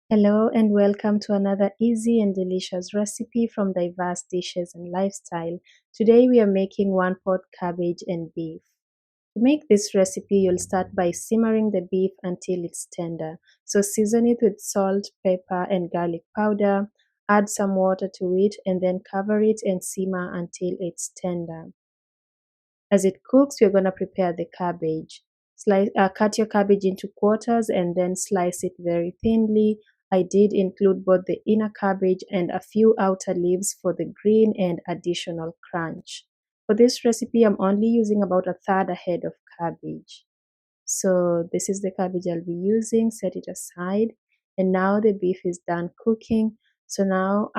Hello and welcome to another easy and delicious recipe from Diverse Dishes and Lifestyle. Today we are making one-pot cabbage and beef. To make this recipe, you'll start by simmering the beef until it's tender. So season it with salt, pepper and garlic powder, add some water to it and then cover it and simmer until it's tender. As it cooks, we're going to prepare the cabbage. Cut your cabbage into quarters and then slice it very thinly. I did include both the inner cabbage and a few outer leaves for the green and additional crunch. For this recipe, I'm only using about a third a head of cabbage. So this is the cabbage I'll be using. Set it aside. And now the beef is done cooking. So now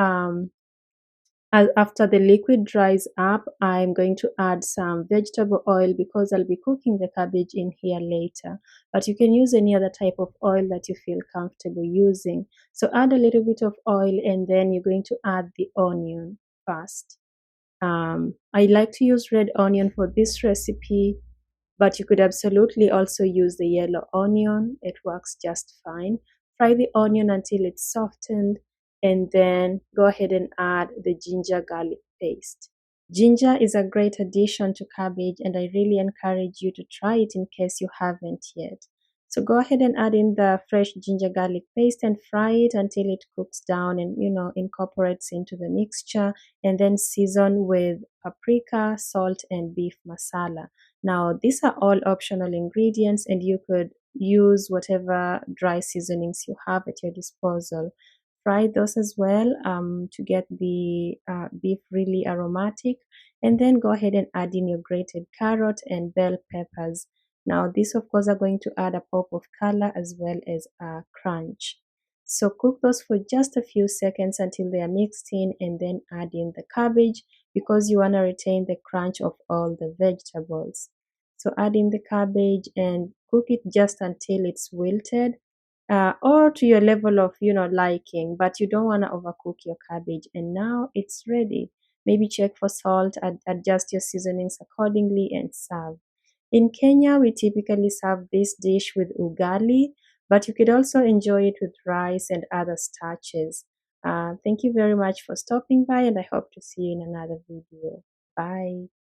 after the liquid dries up, I'm going to add some vegetable oil because I'll be cooking the cabbage in here later. But you can use any other type of oil that you feel comfortable using. So add a little bit of oil and then you're going to add the onion first. I like to use red onion for this recipe, but you could absolutely also use the yellow onion. It works just fine. Fry the onion until it's softened and then go ahead and add the ginger garlic paste. Ginger is a great addition to cabbage and I really encourage you to try it in case you haven't yet. So go ahead and add in the fresh ginger garlic paste and fry it until it cooks down and incorporates into the mixture, and then season with paprika, salt and beef masala. Now these are all optional ingredients and you could use whatever dry seasonings you have at your disposal. Fry those as well to get the beef really aromatic, and then go ahead and add in your grated carrot and bell peppers. Now these of course are going to add a pop of color as well as a crunch. So cook those for just a few seconds until they are mixed in, and then add in the cabbage because you want to retain the crunch of all the vegetables. So add in the cabbage and cook it just until it's wilted, or to your level of liking, but you don't want to overcook your cabbage. And now it's ready. Maybe check for salt, adjust your seasonings accordingly and serve. In Kenya, we typically serve this dish with ugali, but you could also enjoy it with rice and other starches. Thank you very much for stopping by, and I hope to see you in another video. Bye.